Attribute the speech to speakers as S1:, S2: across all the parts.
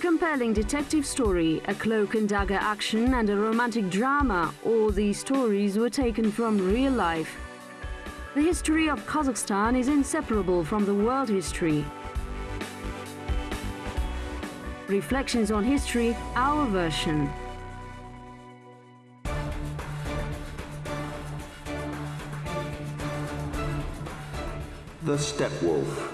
S1: compelling detective story, a cloak and dagger action, and a romantic drama, all these stories were taken from real life. The history of Kazakhstan is inseparable from the world history. Reflections on history, our version.
S2: The Steppe Wolf.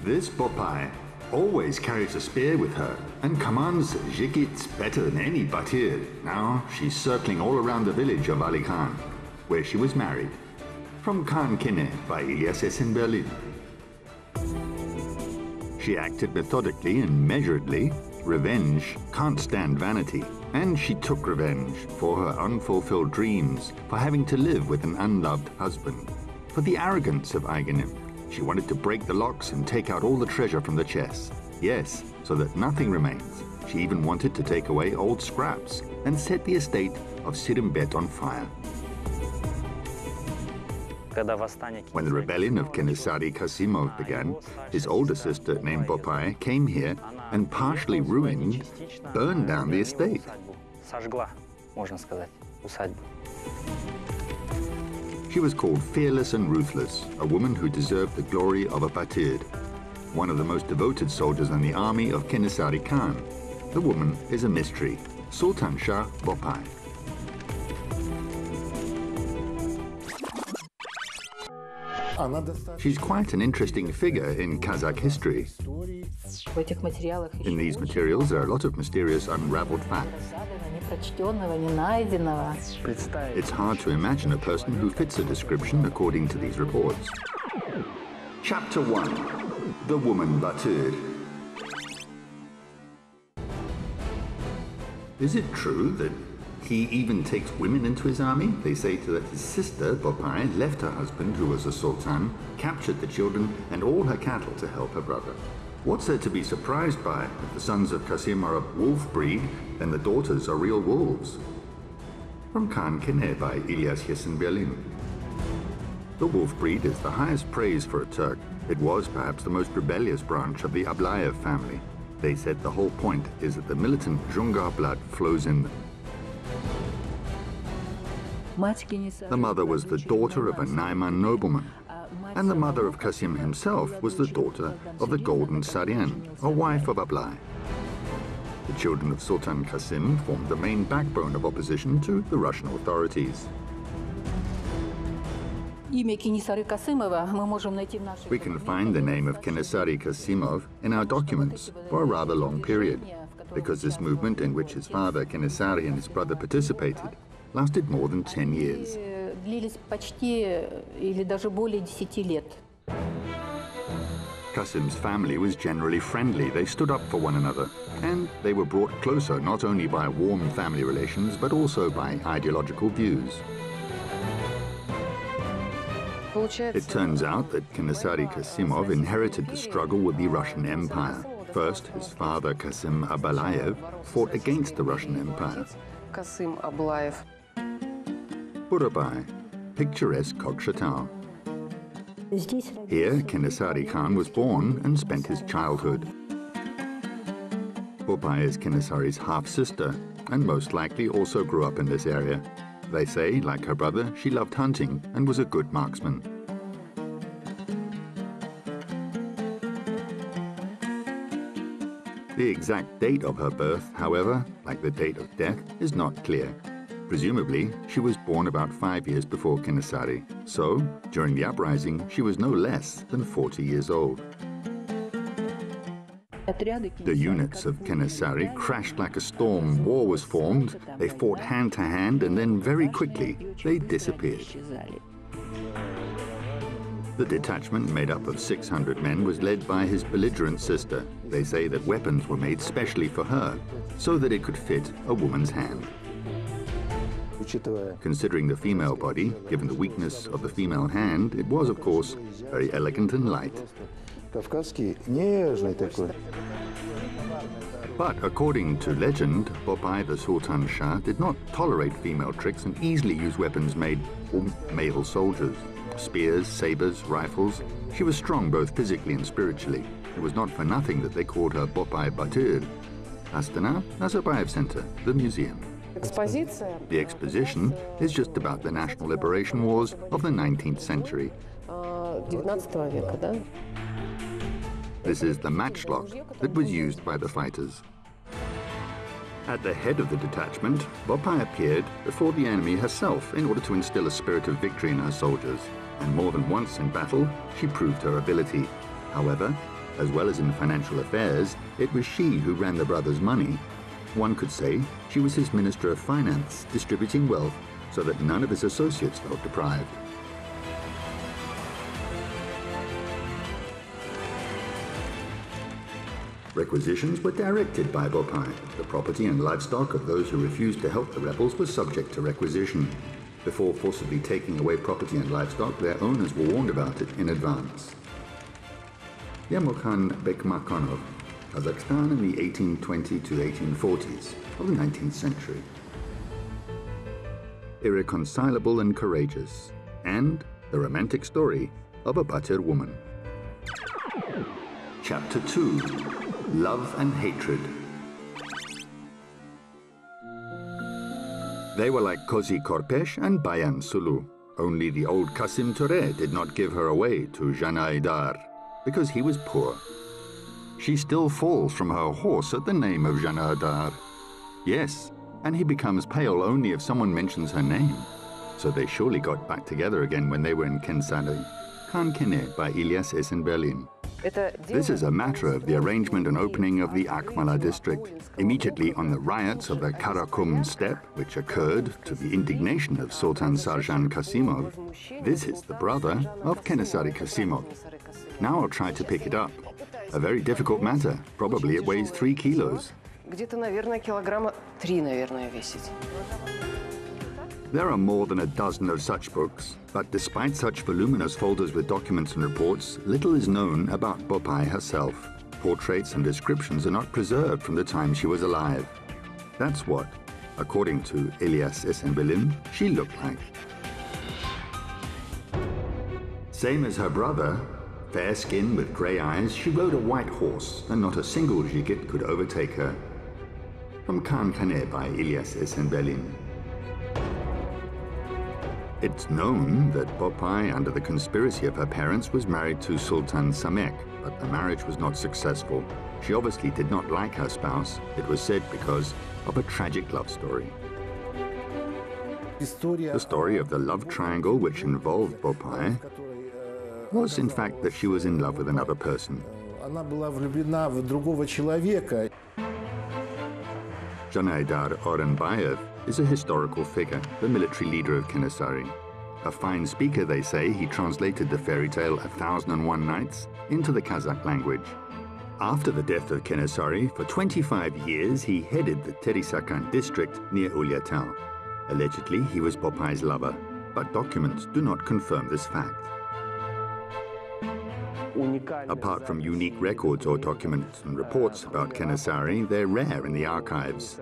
S2: This Batyr always carries a spear with her and commands jiggits better than any Batyr. Now she's circling all around the village of Ali Khan, where she was married. From Khan Kine by Ilyas in Berlin. She acted methodically and measuredly. Revenge can't stand vanity, and she took revenge for her unfulfilled dreams, for having to live with an unloved husband, for the arrogance of Eigenim. She wanted to break the locks and take out all the treasure from the chests. Yes, so that nothing remains. She even wanted to take away old scraps and set the estate of Sirimbet on fire. When the rebellion of Kenesari Kasimov began, his older sister named Batyr came here and partially ruined, burned down the estate. She was called fearless and ruthless, a woman who deserved the glory of a Batyr, one of the most devoted soldiers in the army of Kenesari Khan. The woman is a mystery, Sultan Shah Batyr. She's quite an interesting figure in Kazakh history. In these materials, there are a lot of mysterious, unraveled facts. It's hard to imagine a person who fits a description according to these reports. Chapter 1. The Woman Batyr. Is it true that he even takes women into his army? They say that his sister, Batyr, left her husband, who was a sultan, captured the children and all her cattle to help her brother. What's there to be surprised by? If the sons of Kasim are of wolf breed, then the daughters are real wolves. From Khan Kine by Ilyas in Berlin. The wolf breed is the highest praise for a Turk. It was perhaps the most rebellious branch of the Ablayev family. They said the whole point is that the militant Jungar blood flows in them. The mother was the daughter of a Naiman nobleman, and the mother of Kasim himself was the daughter of the Golden Saryan, a wife of Ablai. The children of Sultan Kasim formed the main backbone of opposition to the Russian authorities. We can find the name of Kenesari Kasimov in our documents for a rather long period, because this movement, in which his father Kenesari and his brother participated, lasted more than 10 years. Kasim's family was generally friendly. They stood up for one another, and they were brought closer not only by warm family relations, but also by ideological views. It turns out that Kenesari Kasimov inherited the struggle with the Russian Empire. First, his father Kasim Abalayev fought against the Russian Empire. Burabai, picturesque Kokshetau. Here, Kenesari Khan was born and spent his childhood. Batyr is Kenesari's half-sister, and most likely also grew up in this area. They say, like her brother, she loved hunting and was a good marksman. The exact date of her birth, however, like the date of death, is not clear. Presumably, she was born about 5 years before Kenesari, so during the uprising, she was no less than 40 years old. The units of Kenesari crashed like a storm. War was formed, they fought hand to hand, and then very quickly, they disappeared. The detachment, made up of 600 men, was led by his belligerent sister. They say that weapons were made specially for her, so that it could fit a woman's hand. Considering the female body, given the weakness of the female hand, it was, of course, very elegant and light. But according to legend, Batyr the Sultan Shah did not tolerate female tricks and easily used weapons made for male soldiers. Spears, sabers, rifles. She was strong both physically and spiritually. It was not for nothing that they called her Woman Batyr. Astana, Nazarbayev Center, the museum. The exposition is just about the national liberation wars of the 19th century. This is the matchlock that was used by the fighters. At the head of the detachment, Woman appeared before the enemy herself in order to instill a spirit of victory in her soldiers, and more than once in battle, she proved her ability. However, as well as in financial affairs, it was she who ran the brothers' money. One could say she was his Minister of Finance, distributing wealth so that none of his associates felt deprived. Requisitions were directed by Woman. The property and livestock of those who refused to help the rebels was subject to requisition. Before forcibly taking away property and livestock, their owners were warned about it in advance. Yemukan Bekmakonov, Kazakhstan in the 1820 to 1840s of the 19th century. Irreconcilable and courageous, and the romantic story of a Batyr woman. Chapter 2. Love and Hatred. They were like Kozi Korpesh and Bayan Sulu. Only the old Kasim Ture did not give her away to Janaydar, because he was poor. She still falls from her horse at the name of Janaydar. Yes, and he becomes pale only if someone mentions her name. So they surely got back together again when they were in Kensari. Khan Kene by Ilyas S. in Berlin. This is a matter of the arrangement and opening of the Akmala district. Immediately on the riots of the Karakum steppe, which occurred to the indignation of Sultan Sarjan Kasimov, this is the brother of Kenesari Kasimov. Now I'll try to pick it up. A very difficult matter. Probably it weighs 3 kilos. There are more than a dozen of such books, but despite such voluminous folders with documents and reports, little is known about Woman herself. Portraits and descriptions are not preserved from the time she was alive. That's what, according to Ilyas S. in Berlin, she looked like. Same as her brother, fair skin with grey eyes, she rode a white horse, and not a single Jigit could overtake her. From Khan Kane by Ilyas S. in Berlin. It's known that Woman, under the conspiracy of her parents, was married to Sultan Samek, but the marriage was not successful. She obviously did not like her spouse, it was said because of a tragic love story. The story of the love triangle which involved Woman was in fact that she was in love with another person. Janaydar Orenbayev is a historical figure, the military leader of Kenesari. A fine speaker, they say, he translated the fairy tale 1001 Nights into the Kazakh language. After the death of Kenesari, for 25 years he headed the Terisakan district near Ulyatau. Allegedly, he was Woman's lover, but documents do not confirm this fact. Apart from unique records or documents and reports about Kenesari, they're rare in the archives.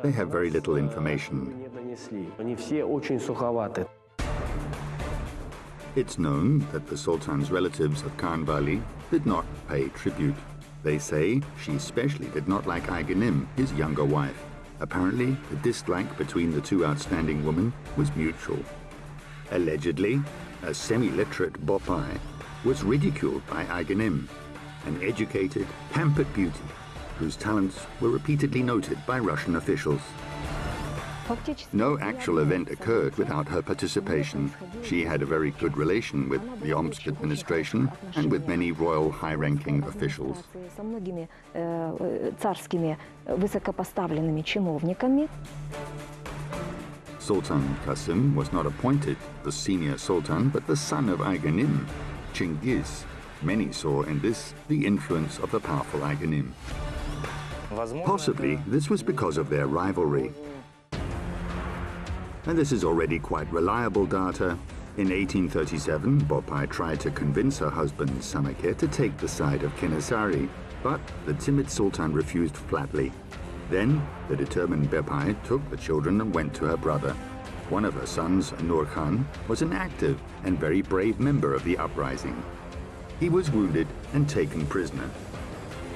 S2: They have very little information. It's known that the Sultan's relatives of Khan Vali did not pay tribute. They say she especially did not like Ayganim, his younger wife. Apparently, the dislike between the two outstanding women was mutual. Allegedly, a semi-literate Woman was ridiculed by Ayganim, an educated, pampered beauty whose talents were repeatedly noted by Russian officials. No actual event occurred without her participation. She had a very good relation with the Omsk administration and with many royal high-ranking officials. Sultan Qasim was not appointed the senior sultan, but the son of Ayganim, Chingiz. Many saw in this the influence of the powerful Ayganim. Possibly this was because of their rivalry. And this is already quite reliable data. In 1837, Woman tried to convince her husband Samakeh to take the side of Kenesari, but the timid sultan refused flatly. Then the determined Woman took the children and went to her brother. One of her sons, Nur Khan, was an active and very brave member of the uprising. He was wounded and taken prisoner.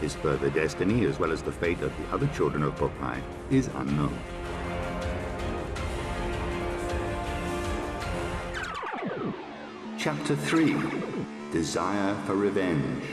S2: His further destiny, as well as the fate of the other children of Batyr, is unknown. Chapter 3. Desire for Revenge.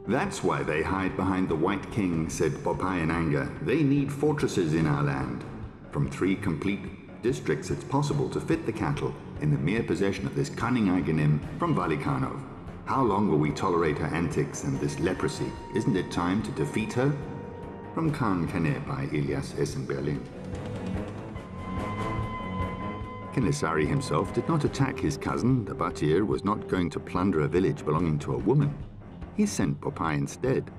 S2: That's why they hide behind the White King, said Batyr in anger. They need fortresses in our land. From 3 complete districts it's possible to fit the cattle in the mere possession of this cunning Aghanim from Valikhanov. How long will we tolerate her antics and this leprosy? Isn't it time to defeat her? From Khan Kane by Ilyas Essen-Berlin. Kenesari himself did not attack his cousin. The Batyr was not going to plunder a village belonging to a woman. He sent Batyr instead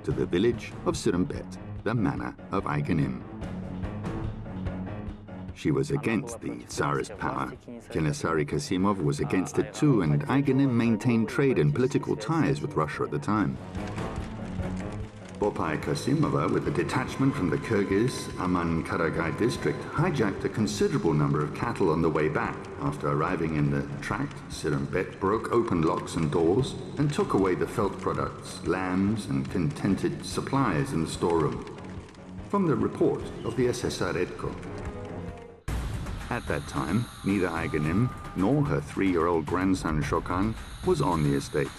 S2: to the village of Sirembet, the manor of Aghanim. She was against the Tsarist power. Kenesari Kasimov was against it too, and Aghanim maintained trade and political ties with Russia at the time. Batyr Kasimova, with a detachment from the Kyrgyz Aman Karagai district, hijacked a considerable number of cattle on the way back. After arriving in the tract, Sirembet broke open locks and doors and took away the felt products, lambs and contented supplies in the storeroom. From the report of the SSR Redko. At that time, neither Aghanim nor her 3-year-old grandson Shokan was on the estate.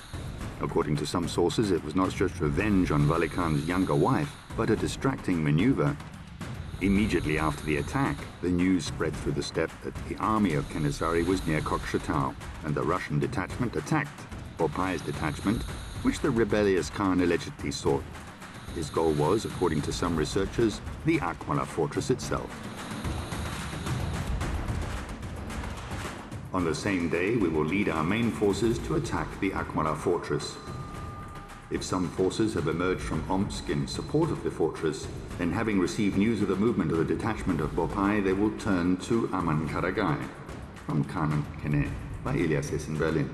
S2: According to some sources, it was not just revenge on Valikhan's younger wife, but a distracting maneuver. Immediately after the attack, the news spread through the steppe that the army of Kenesari was near Kokshetau, and the Russian detachment attacked Bapyr's detachment, which the rebellious Khan allegedly sought. His goal was, according to some researchers, the Akmola fortress itself. On the same day, we will lead our main forces to attack the Akmola fortress. If some forces have emerged from Omsk in support of the fortress, then having received news of the movement of the detachment of Batyr, they will turn to Aman Karagai. From Khan Kane by Ilyas Essen-Berlin.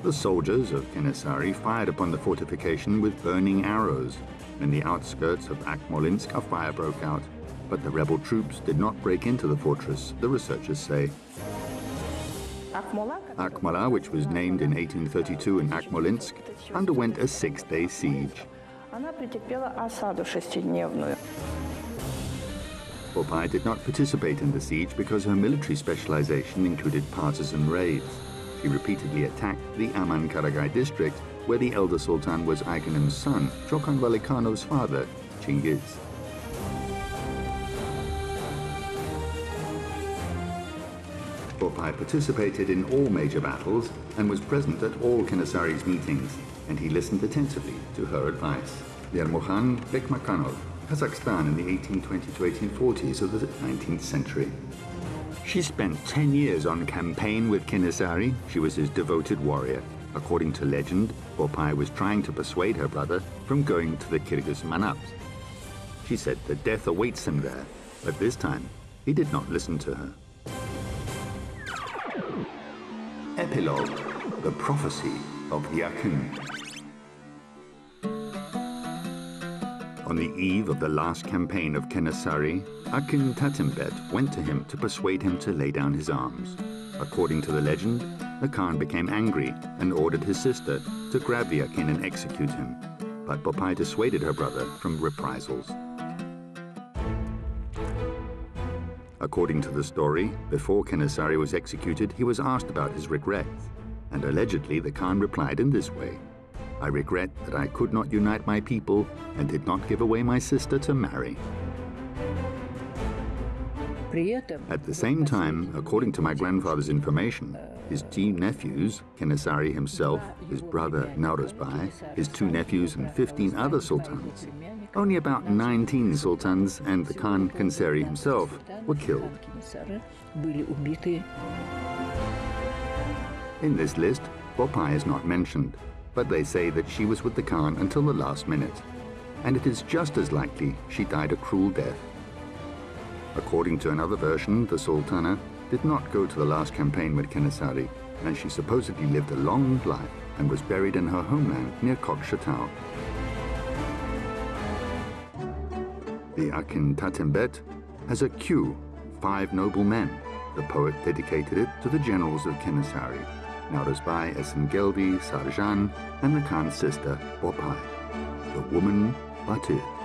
S2: The soldiers of Kenesari fired upon the fortification with burning arrows. In the outskirts of Akmolinsk, a fire broke out. But the rebel troops did not break into the fortress, the researchers say. Akmola, which was named in 1832 in Akmolinsk, underwent a 6-day siege. Batyr did not participate in the siege because her military specialization included partisan raids. She repeatedly attacked the Aman Karagai district, where the elder sultan was Aghanim's son, Shokan Valikhanov's father, Chingiz. Batyr participated in all major battles and was present at all Kenesari's meetings, and he listened attentively to her advice. Yermokhan Bekmakanov, Kazakhstan in the 1820 to 1840s of the 19th century. She spent 10 years on campaign with Kenesari. She was his devoted warrior. According to legend, Batyr was trying to persuade her brother from going to the Kyrgyz Manat. She said that death awaits him there, but this time he did not listen to her. Epilogue: The Prophecy of the Akhund. On the eve of the last campaign of Kenesari, Akhund Tatimbet went to him to persuade him to lay down his arms. According to the legend, the Khan became angry and ordered his sister to grab the Akhund and execute him, but Batyr dissuaded her brother from reprisals. According to the story, before Kenesari was executed, he was asked about his regrets, and allegedly the Khan replied in this way: "I regret that I could not unite my people and did not give away my sister to marry." At the same time, according to my grandfather's information, his 2 nephews, Kenesari himself, his brother Nauruzbai, his 2 nephews and 15 other sultans, only about 19 sultans and the Khan Kenesari himself were killed. In this list, Batyr is not mentioned, but they say that she was with the Khan until the last minute, and it is just as likely she died a cruel death. According to another version, the Sultana did not go to the last campaign with Kenesari, and she supposedly lived a long life and was buried in her homeland near Kokshetau. The Akhund Tatimbet has a queue, 5 noble men. The poet dedicated it to the generals of Kenesari, Nauruz Bai, Esengeldi, Sarjan, and the Khan's sister, Bopai, the Woman Batyr.